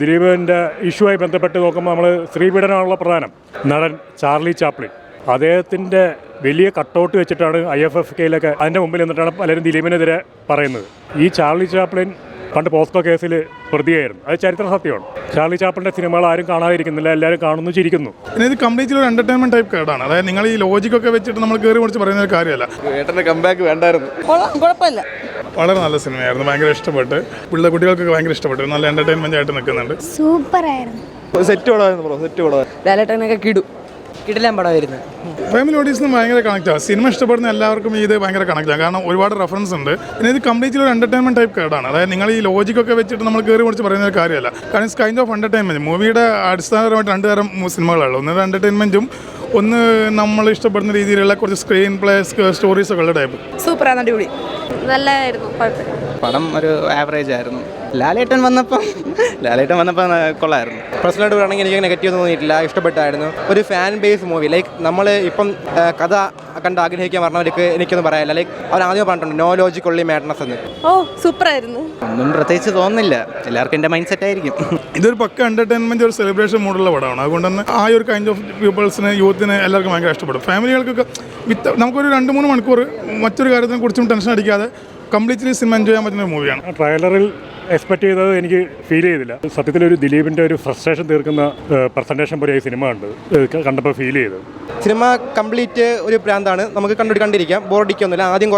ദിലീപിൻ്റെ ഇഷ്യൂമായി ബന്ധപ്പെട്ട് നോക്കുമ്പോൾ നമ്മൾ സ്ത്രീപീഡനമാണുള്ള പ്രധാനം. നടൻ ചാർലി ചാപ്ലിൻ അദ്ദേഹത്തിൻ്റെ വലിയ കട്ടൗട്ട് വെച്ചിട്ടാണ് IFFKയിലൊക്കെ അതിൻ്റെ മുമ്പിൽ നിന്നിട്ടാണ് പലരും ദിലീപിനെതിരെ പറയുന്നത്. ഈ ചാർലി ചാപ്ലിൻ പണ്ട് പോസ്കോ കേസിൽ പ്രതിയായിരുന്നു. അത് ചരിത്ര സത്യമാണ്. ചാർലി ചാപ്ലിൻ്റെ സിനിമകൾ ആരും കാണാതിരിക്കുന്നില്ല, എല്ലാവരും കാണുന്നു, ചിരിക്കുന്നു. പിന്നെ ഇത് കംപ്ലീറ്റ്ലി ഒരു എൻ്റർടൈൻമെൻറ്റ് ടൈപ്പ് കേടാണ്. അതായത് നിങ്ങൾ ഈ ലോജിക്കൊക്കെ വെച്ചിട്ട് നമ്മൾ കയറി മുറിച്ച് പറയുന്ന ഒരു കാര്യമല്ല. ഏട്ടൻ്റെ കംബാക്ക് വേണ്ടായിരുന്നു. കുഴപ്പമില്ല, വളരെ നല്ല സിനിമയായിരുന്നു. ഭയങ്കര ഇഷ്ടപ്പെട്ട് കുട്ടികൾക്കൊക്കെ ഭയങ്കര ഇഷ്ടപ്പെട്ടു. നല്ല എൻ്റർടൈൻമെൻ്റ് ആയിട്ട് നിൽക്കുന്നുണ്ട്. സൂപ്പറായിരുന്നു. സെറ്റ് പടമായിരുന്നു ബ്രോ, സെറ്റ് പടമായിരുന്നു. ലാലേട്ടനൊക്കെ കിടിലൻ പടമായിരുന്നു. ഫാമിലി ഓഡിയൻസിന് ഭയങ്കര കണക്റ്റ് ആവും. സിനിമ ഇഷ്ടപ്പെടുന്ന എല്ലാവർക്കും ഇത് ഭയങ്കര കണക്റ്റ് ആവും. കാരണം ഒരുപാട് റെഫറൻസ് ഉണ്ട്. പിന്നെ ഇത് കംപ്ലീറ്റ്ലി ഒരു എൻ്റർടൈൻമെൻറ്റ് ടൈപ്പ് കേടാണ്. അതായത് നിങ്ങൾ ഈ ലോജിക്കൊക്കെ വെച്ചിട്ട് നമ്മൾ കയറി മുറിച്ച് പറയുന്ന ഒരു കാര്യമല്ല. കാരണം ഇറ്റ്സ് കൈൻഡ് ഓഫ് എൻ്റർടൈൻമെൻറ്റ്. മൂവിയുടെ അടിസ്ഥാനപരമായിട്ട് രണ്ട് തരം സിനിമകളുള്ളൂ. ഒന്ന് എൻ്റർടൈൻമെൻറ്റും ഒന്ന് നമ്മൾ ഇഷ്ടപ്പെടുന്ന രീതിയിലുള്ള കുറച്ച് സ്ക്രീൻ പ്ലേ സ്റ്റോറീസൊക്കെ ഉള്ള ടൈപ്പ്. സൂപ്പറാണ്, അടിപൊളി, നല്ലതായിരുന്നു, കുഴപ്പമില്ല. പടം ഒരു ആവറേജ് ആയിരുന്നു. ലാലേട്ടൻ വന്നപ്പോൾ കൊള്ളായിരുന്നു. പേഴ്സണലായിട്ട് പറയുകയാണെങ്കിൽ എനിക്ക് നെഗറ്റീവ് തോന്നിയിട്ടില്ല, ഇഷ്ടപ്പെട്ടായിരുന്നു. ഒരു ഫാൻ ബേസ് മൂവി. ലൈക്ക് നമ്മൾ ഇപ്പം കഥ കണ്ട് ആഗ്രഹിക്കാൻ പറഞ്ഞവർക്ക് എനിക്കൊന്നും പറയാനില്ല. ലൈക്ക് അവർ ആദ്യം പറഞ്ഞിട്ടുണ്ട് നോ ലോജിക് ഒൺലി മാഡ്നസ് എന്ന്. സൂപ്പറായിരുന്നു. ഒന്നും പ്രത്യേകിച്ച് തോന്നുന്നില്ല. എല്ലാവർക്കും എൻ്റെ മൈൻഡ് സെറ്റ് ആയിരിക്കും. ഇതൊരു പക്ക എൻ്റർടൈൻമെൻറ്റ്, ഒരു സെലിബ്രേഷൻ മൂഡുള്ള പടമാണ്. അതുകൊണ്ട് തന്നെ ആ ഒരു കൈൻഡ് ഓഫ് പീപ്പിൾസിന്, യൂത്തിന് എല്ലാവർക്കും ഭയങ്കര ഇഷ്ടപ്പെടും. ഫാമിലികൾക്കൊക്കെ നമുക്കൊരു 2-3 മണിക്കൂർ മറ്റൊരു കാര്യത്തിനെ കുറിച്ചും ടെൻഷൻ അടിക്കാതെ കംപ്ലീറ്റ്ലി സിനിമ എൻജോയ് ചെയ്യാൻ പറ്റുന്ന ഒരു മൂവിയാണ്. ട്രailer എക്സ്പെക്ട് ചെയ്തത് എനിക്ക് ഫീൽ ചെയ്തില്ല. സത്യത്തിലൊരു ദിലീപിൻ്റെ ഒരു ഫ്രസ്ട്രേഷൻ തീർക്കുന്ന പ്രസൻറ്റേഷൻ പോലെ ഈ സിനിമ കണ്ടപ്പോൾ ഫീൽ ചെയ്തത്. സിനിമ കംപ്ലീറ്റ് ഒരു പ്രാന്താണ്. നമുക്ക് കണ്ടിരിക്കാം, ബോറടിക്കൊന്നുമില്ല. ആദ്യം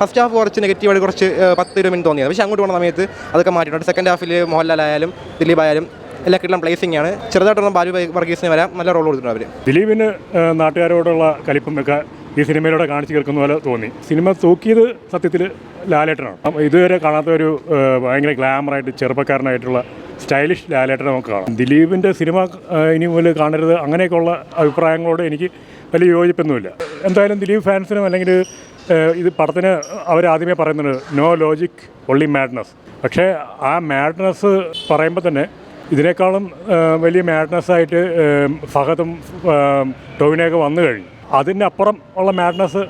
ഫസ്റ്റ് ഹാഫ് കുറച്ച് നെഗറ്റീവായിട്ട് കുറച്ച് 10-20 മിനിറ്റ് തോന്നിയത്. പക്ഷേ അങ്ങോട്ട് പോകുന്ന സമയത്ത് അതൊക്കെ മാറ്റിയിട്ടുണ്ട്. സെക്കൻഡ് ഹാഫിൽ മോഹൻലാൽ ആയാലും ദിലീപ് ആയാലും എല്ലാം കിട്ടുന്ന പ്ലേസിംഗ് ആണ്. ചെറുതായിട്ടുള്ള ബാലു വർഗീസിന് വരാൻ നല്ല റോൾ കൊടുത്തിട്ടുണ്ട് അവർ. ദിലീപിന് നാട്ടുകാരോടുള്ള കലിപ്പും ഒക്കെ ഈ സിനിമയിലൂടെ കാണിച്ചു തീർക്കുന്ന പോലെ തോന്നി. സിനിമ തൂക്കിയത് സത്യത്തിൽ ലാലേട്ടനാണ്. ഇതുവരെ കാണാത്ത ഒരു ഭയങ്കര ഗ്ലാമറായിട്ട് ചെറുപ്പക്കാരനായിട്ടുള്ള സ്റ്റൈലിഷ് ലാലേട്ടനെ നമുക്ക് കാണാം. ദിലീപിൻ്റെ സിനിമ ഇനി മുതൽ കാണരുത് അങ്ങനെയൊക്കെയുള്ള അഭിപ്രായങ്ങളോട് എനിക്ക് വലിയ യോജിപ്പൊന്നുമില്ല. എന്തായാലും ദിലീപ് ഫാൻസിനും അല്ലെങ്കിൽ ഇത് പടത്തിന് അവരാദ്യമേ പറയുന്നുണ്ട് നോ ലോജിക് ഒൺലി മാഡ്നസ്. പക്ഷേ ആ മാഡ്നസ് പറയുമ്പോൾ തന്നെ ഇതിനേക്കാളും വലിയ മാഡ്നസ്സായിട്ട് ഫഹദും ടോവിനൊക്കെ വന്നു കഴിഞ്ഞു. അതിനപ്പുറം ഉള്ള മാഡ്നസ്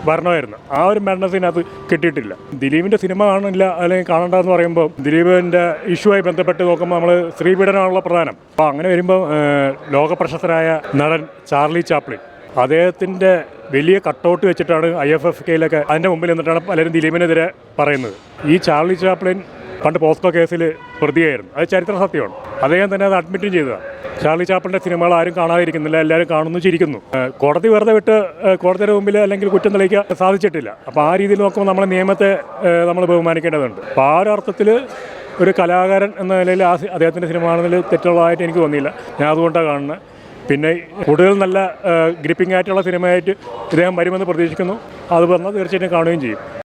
വരണമായിരുന്നു. ആ ഒരു മാഡ്നസ് ഇതിനകത്ത് കിട്ടിയിട്ടില്ല. ദിലീപിൻ്റെ സിനിമ കാണില്ല അല്ലെങ്കിൽ കാണണ്ടെന്ന് പറയുമ്പോൾ ദിലീപിൻ്റെ ഇഷ്യൂമായി ബന്ധപ്പെട്ട് നോക്കുമ്പോൾ നമ്മൾ സ്ത്രീപീഡനമാണുള്ള പ്രധാനം. അപ്പോൾ അങ്ങനെ വരുമ്പോൾ ലോകപ്രശസ്തനായ നടൻ ചാർലി ചാപ്ലിൻ അദ്ദേഹത്തിൻ്റെ വലിയ കട്ടൗട്ട് വെച്ചിട്ടാണ് IFFKയിലൊക്കെ അതിൻ്റെ മുമ്പിൽ നിന്നിട്ടാണ് പലരും ദിലീപിനെതിരെ പറയുന്നത്. ഈ ചാർലി ചാപ്ലിൻ പണ്ട് പോസ്കോ കേസിൽ പ്രതിയായിരുന്നു. അത് ചരിത്ര സത്യമാണ്. അദ്ദേഹം തന്നെ അത് അഡ്മിറ്റും ചെയ്തതാണ്. ചാർലി ചാപ്ലിൻ്റെ സിനിമകൾ ആരും കാണാതിരിക്കുന്നില്ല, എല്ലാവരും കാണുന്നു, ചിരിക്കുന്നു. കോടതി വെറുതെ വിട്ട് കോടതിയുടെ മുമ്പിൽ അല്ലെങ്കിൽ കുറ്റം തെളിയിക്കാൻ സാധിച്ചിട്ടില്ല. അപ്പോൾ ആ രീതിയിൽ നോക്കുമ്പോൾ നമ്മൾ നിയമത്തെ നമ്മൾ ബഹുമാനിക്കേണ്ടതുണ്ട്. അപ്പോൾ ആ ഒരു അർത്ഥത്തിൽ ഒരു കലാകാരൻ എന്ന നിലയിൽ അദ്ദേഹത്തിൻ്റെ സിനിമ കാണുന്നതിൽ തെറ്റുള്ളതായിട്ട് എനിക്ക് തോന്നിയില്ല. ഞാൻ അതുകൊണ്ടാണ് കാണുന്നത്. പിന്നെ കൂടുതൽ നല്ല ഗ്രിപ്പിംഗ് ആയിട്ടുള്ള സിനിമയായിട്ട് ഇദ്ദേഹം വരുമെന്ന് പ്രതീക്ഷിക്കുന്നു. അത് പറഞ്ഞാൽ തീർച്ചയായിട്ടും കാണുകയും ചെയ്യും.